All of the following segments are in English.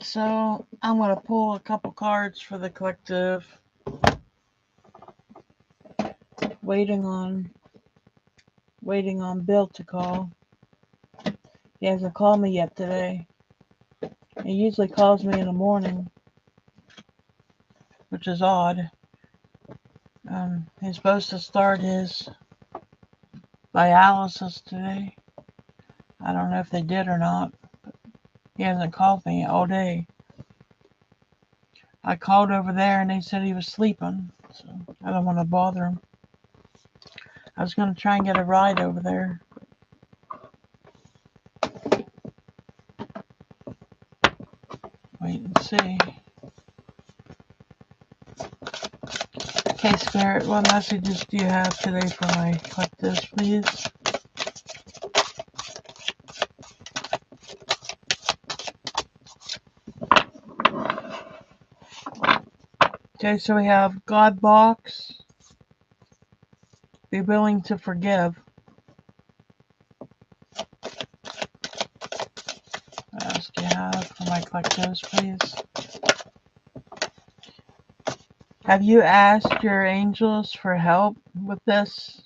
So I'm going to pull a couple cards for the collective. Waiting on Bill to call. He hasn't called me yet today. He usually calls me in the morning, which is odd. He's supposed to start his dialysis today. I don't know if they did or not. But he hasn't called me all day. I called over there and they said he was sleeping, so I don't want to bother him. I was going to try and get a ride over there. Wait and see. Okay, Spirit, what messages do you have today for my collectives, please? Okay, so we have God Box. Be willing to forgive. What else do you have for my collectives, please? Have you asked your angels for help with this?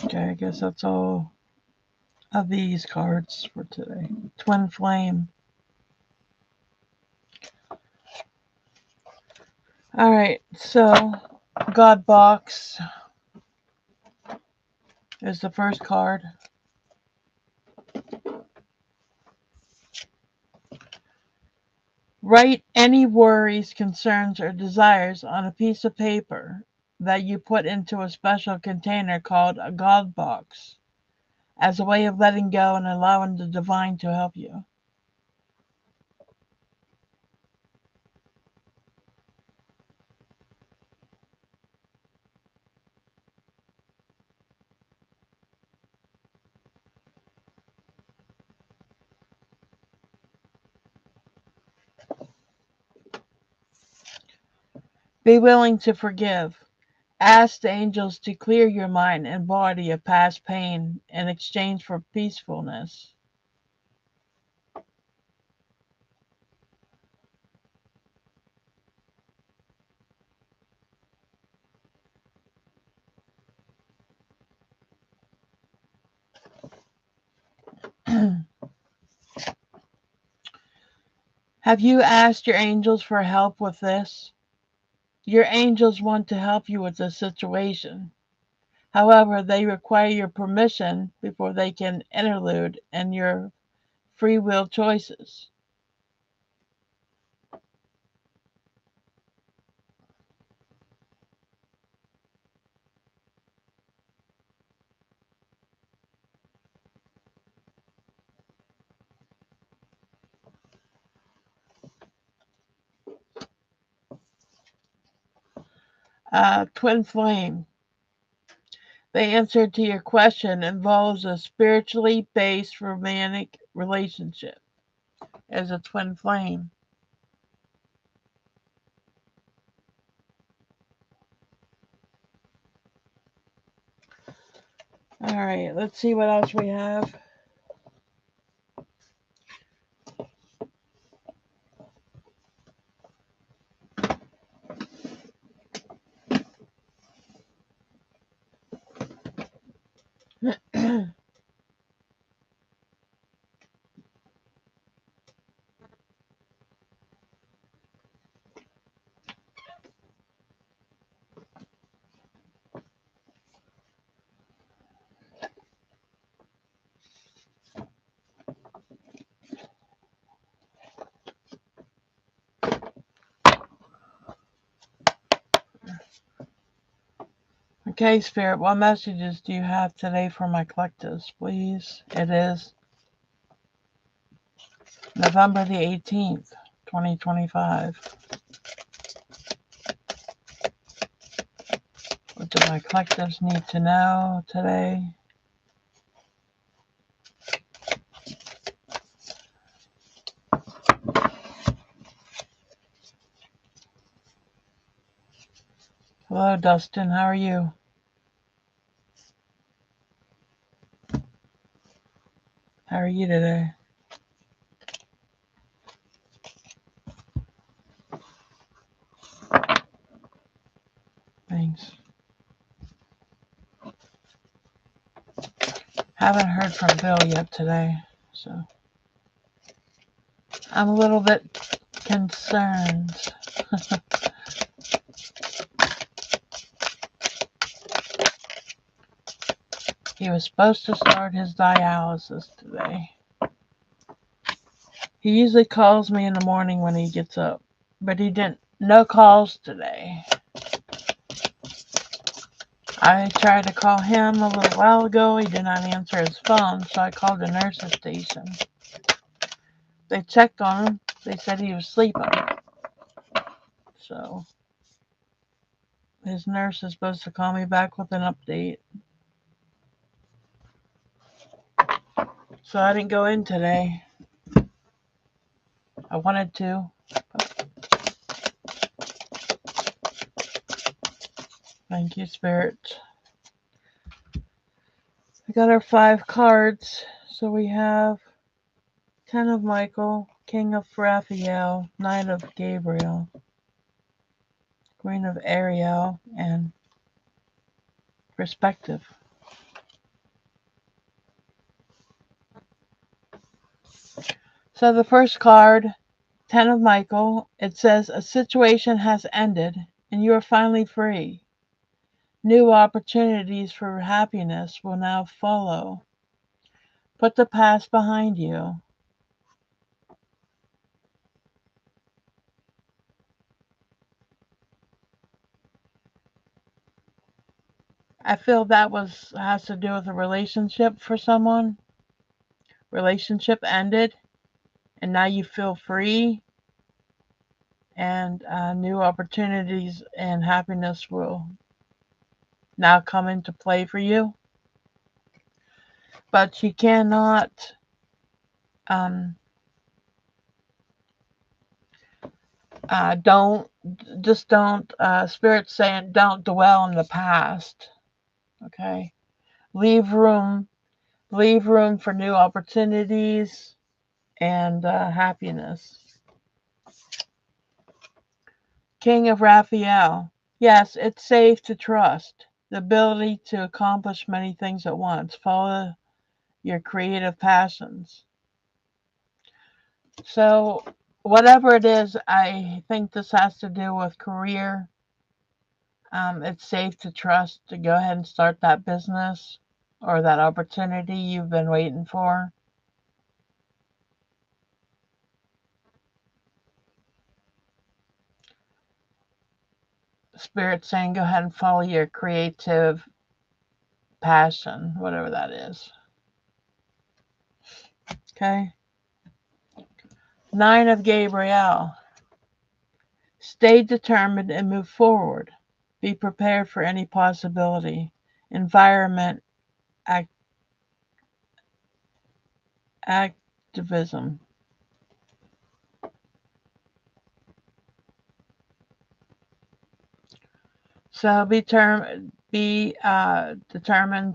Okay, I guess that's all of these cards for today. Twin Flame. Alright, so God Box is the first card. Write any worries, concerns, or desires on a piece of paper that you put into a special container called a God Box as a way of letting go and allowing the divine to help you. Be willing to forgive. Ask the angels to clear your mind and body of past pain in exchange for peacefulness. Have you asked your angels for help with this? Your angels want to help you with this situation. However, they require your permission before they can interlude in your free will choices. Twin Flame. The answer to your question involves a spiritually based romantic relationship as a twin flame. All right, let's see what else we have. Okay, Spirit, what messages do you have today for my collectives, please? It is November the 18th, 2025. What do my collectives need to know today? Hello, Dustin. How are you? How are you today? Thanks. Haven't heard from Bill yet today, so I'm a little bit concerned. He was supposed to start his dialysis today. He usually calls me in the morning when he gets up, but he didn't. No calls today. I tried to call him a little while ago. He did not answer his phone, so I called the nurse's station. They checked on him. They said he was sleeping. So his nurse is supposed to call me back with an update. So I didn't go in today. I wanted to. Thank you, Spirit. We got our 5 cards. So we have 10 of Michael, King of Raphael, Knight of Gabriel, Queen of Ariel, and Perspective. So the first card, 10 of Michael, it says a situation has ended and you are finally free. New opportunities for happiness will now follow. Put the past behind you. I feel that has to do with a relationship for someone. Relationship ended and now you feel free, and new opportunities and happiness will now come into play for you. But you cannot don't Spirit's saying don't dwell in the past. Okay, leave room for new opportunities and happiness. King of Raphael. Yes, it's safe to trust the ability to accomplish many things at once. Follow your creative passions. So whatever it is, I think this has to do with career. It's safe to trust to go ahead and start that business or that opportunity you've been waiting for. Spirit saying go ahead and follow your creative passion, whatever that is. Okay. 9 of Gabriel. Stay determined and move forward. Be prepared for any possibility. Environment activism. So be determined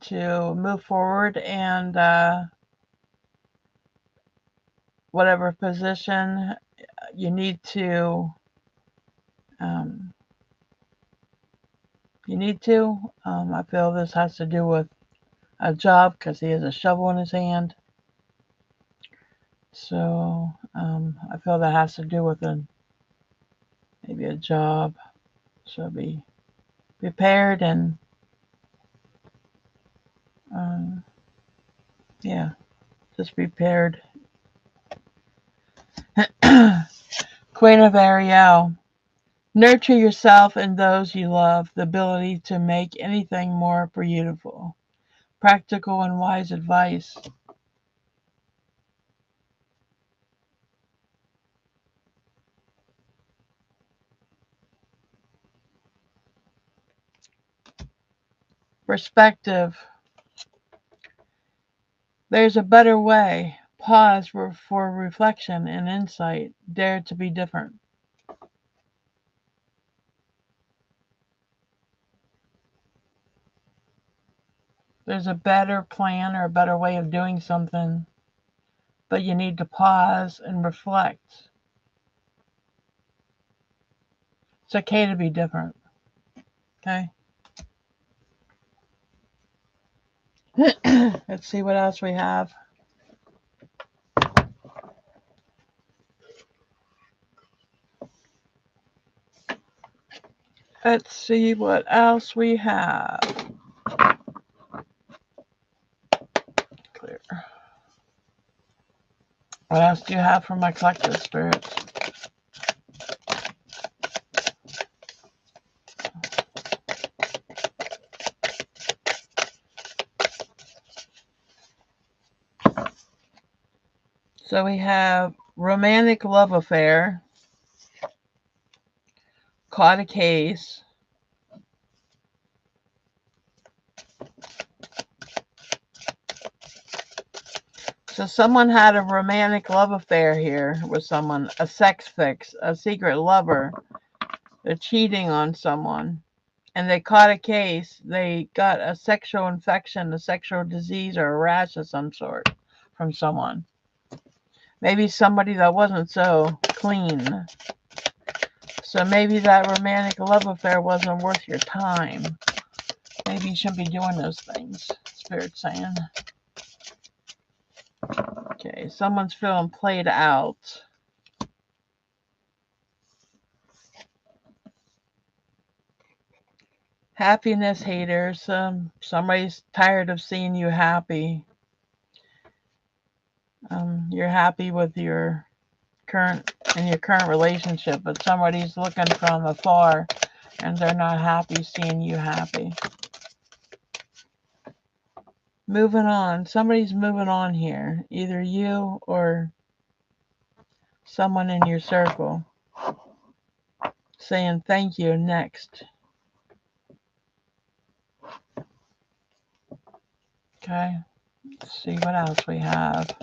to move forward, and whatever position you need to I feel this has to do with a job because he has a shovel in his hand. So I feel that has to do with maybe a job. So be prepared and yeah, just prepared. Queen of Ariel. Nurture yourself and those you love, the ability to make anything more beautiful. Practical and wise advice. Perspective. There's a better way. Pause for reflection and insight. Dare to be different. There's a better plan or a better way of doing something, but you need to pause and reflect. It's okay to be different. Okay? Let's see what else we have. Let's see what else we have. Clear. What else do you have for my collective spirits? So we have romantic love affair, caught a case, so someone had a romantic love affair here with someone, a sex fix, a secret lover. They're cheating on someone, and they caught a case. They got a sexual infection, a sexual disease, or a rash of some sort from someone. Maybe somebody that wasn't so clean. So maybe that romantic love affair wasn't worth your time. Maybe you shouldn't be doing those things, Spirit's saying. Okay, someone's feeling played out. Happiness haters. Somebody's tired of seeing you happy. You're happy with your current relationship, but somebody's looking from afar and they're not happy seeing you happy. Moving on. Somebody's moving on here. Either you or someone in your circle. Saying thank you next. Okay. Let's see what else we have.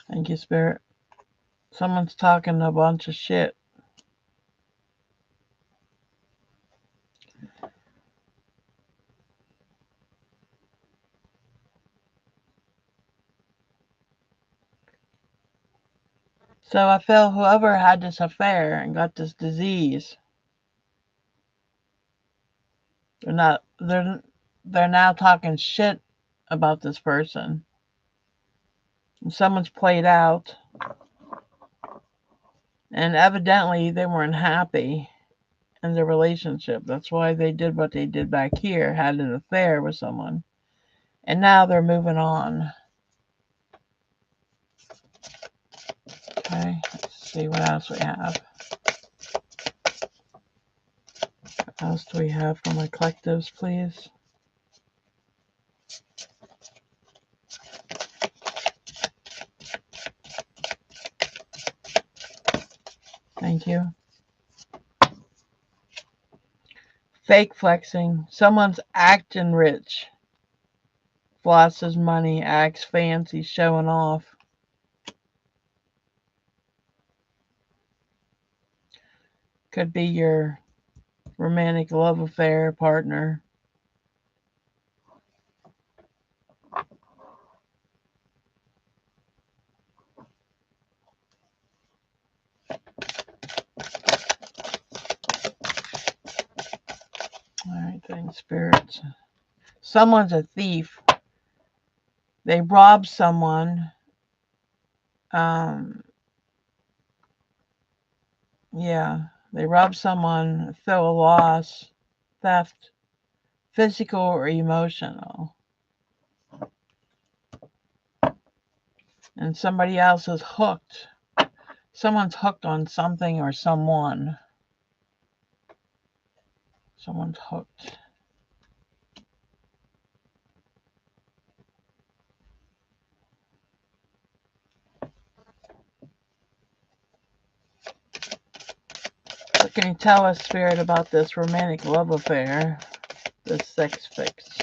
Thank you, Spirit. Someone's talking a bunch of shit. So I feel whoever had this affair and got this disease, they're now talking shit about this person. And someone's played out. And evidently they weren't happy in their relationship. That's why they did what they did back here, had an affair with someone. And now they're moving on. Okay, let's see what else we have. What else do we have for my collectives, please? Thank you. Fake flexing. Someone's acting rich. Flosses money, acts fancy, showing off. Could be your romantic love affair partner. Alright, thanks, spirits. Someone's a thief. They robbed someone. Yeah, they robbed someone, feel a loss, theft, physical or emotional. And somebody else is hooked. Someone's hooked on something or someone. Someone's hooked. What can you tell us, Spirit, about this romantic love affair? This sex fix?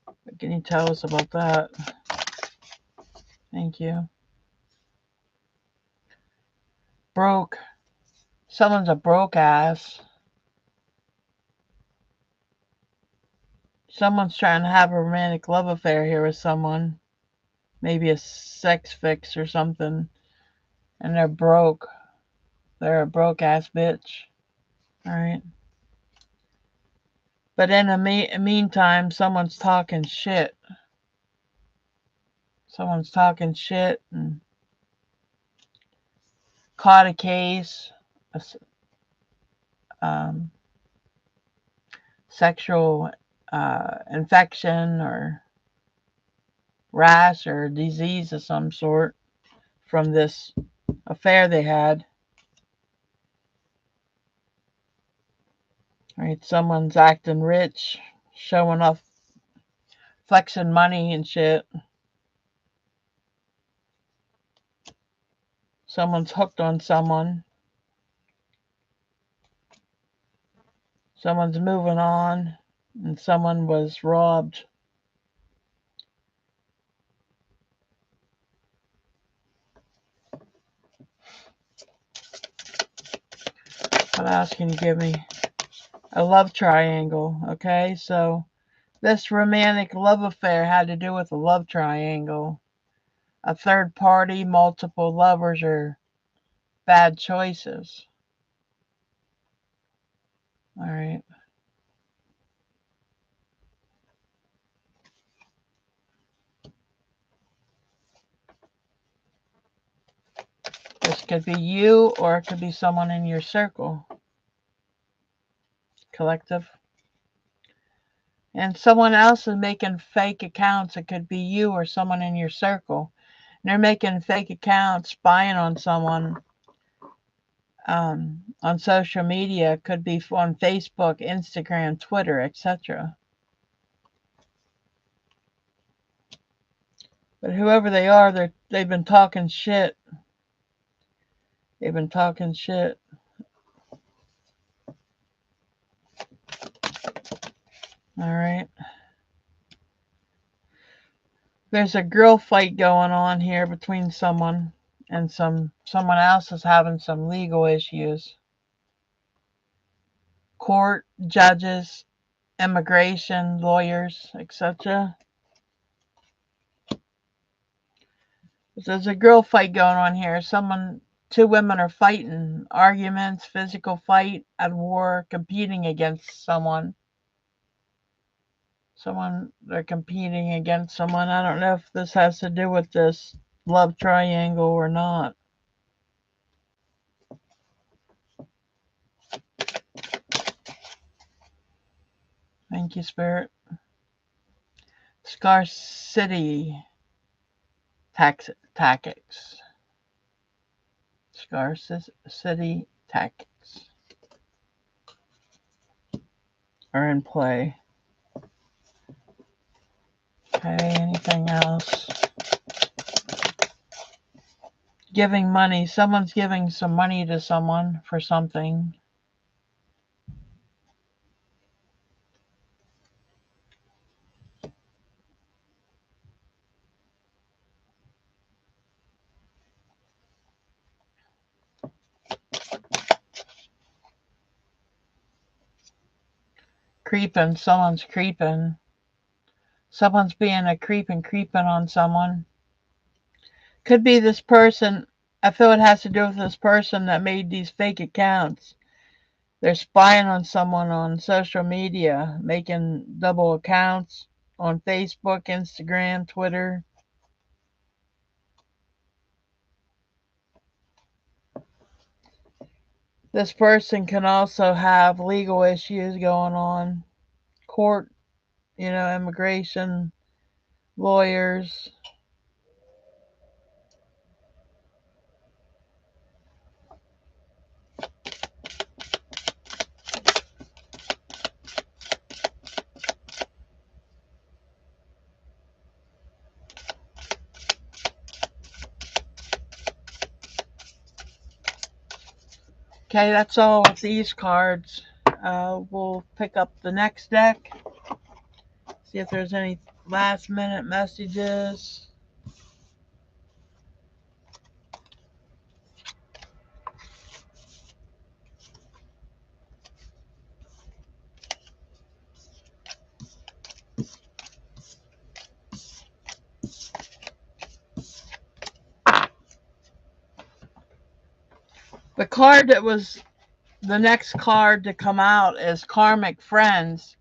What can you tell us about that? Thank Thank you. Broke. Someone's a broke ass. Someone's trying to have a romantic love affair here with someone. Maybe a sex fix or something. And they're broke. They're a broke ass bitch. Alright. But in the meantime, someone's talking shit. Someone's talking shit and caught a case. Sexual infection or rash or disease of some sort from this affair they had. Right, someone's acting rich, showing off, flexing money and shit. Someone's hooked on someone. Someone's moving on, and someone was robbed. What else can you give me? A love triangle. Okay, so this romantic love affair had to do with a love triangle. A third party, multiple lovers, or bad choices. All right. This could be you, or it could be someone in your circle. Collective. And someone else is making fake accounts. It could be you or someone in your circle. And they're making fake accounts, spying on someone on social media. It could be on Facebook, Instagram, Twitter, etc. But whoever they are, they've been talking shit. They've been talking shit. All right. There's a girl fight going on here between someone and someone else is having some legal issues. Court, judges, immigration, lawyers, etc. There's a girl fight going on here. Two women are fighting, arguments, physical fight, at war, competing against someone. They're competing against someone. I don't know if this has to do with this love triangle or not. Thank you, Spirit. Scarcity tactics. Scarcity tactics are in play. Okay, anything else? Giving money. Someone's giving some money to someone for something. Creeping. Someone's creeping. Someone's being a creeping on someone. Could be this person. I feel it has to do with this person that made these fake accounts. They're spying on someone on social media, making double accounts on Facebook, Instagram, Twitter. This person can also have legal issues going on. Court, immigration, lawyers. Okay, that's all with these cards. We'll pick up the next deck. See if there's any last minute messages. The card that was the next card to come out is Karmic Friends.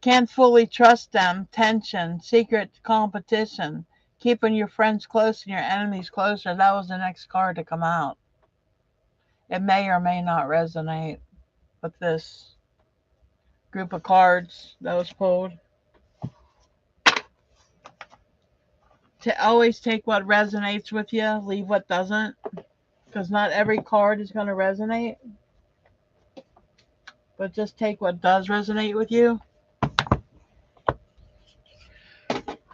Can't fully trust them. Tension. Secret competition. Keeping your friends close and your enemies closer. That was the next card to come out. It may or may not resonate with this group of cards that was pulled. To always take what resonates with you, leave what doesn't, because not every card is going to resonate, but just take what does resonate with you.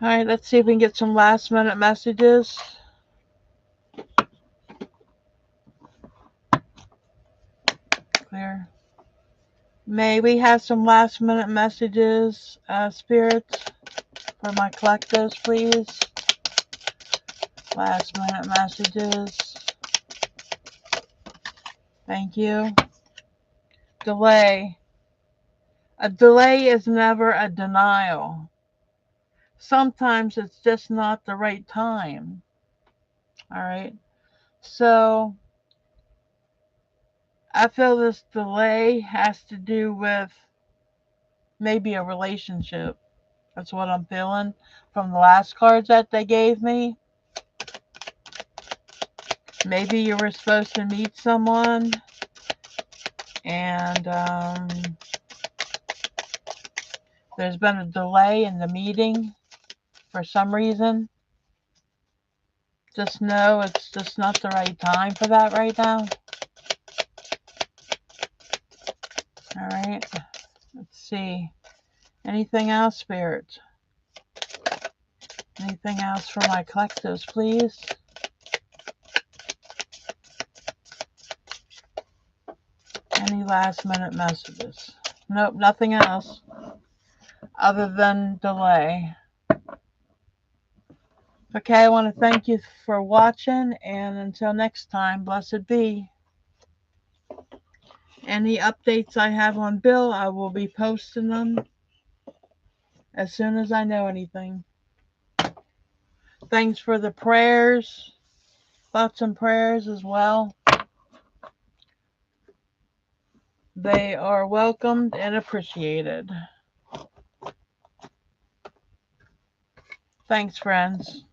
All right, let's see if we can get some last minute messages. Clear. May we have some last minute messages, spirits, for my collectives, please? Last minute messages. Thank you. Delay. A delay is never a denial. Sometimes it's just not the right time. All right. So I feel this delay has to do with maybe a relationship. That's what I'm feeling from the last cards that they gave me. Maybe you were supposed to meet someone and there's been a delay in the meeting for some reason. Just know it's just not the right time for that right now. All right. Let's see. Anything else, Spirit? Anything else for my collectives, please? Any last minute messages? Nope, nothing else other than delay. Okay, I want to thank you for watching, and until next time, blessed be. Any updates I have on Bill, I will be posting them as soon as I know anything. Thanks for the prayers, thoughts and prayers as well. They are welcomed and appreciated. Thanks, friends.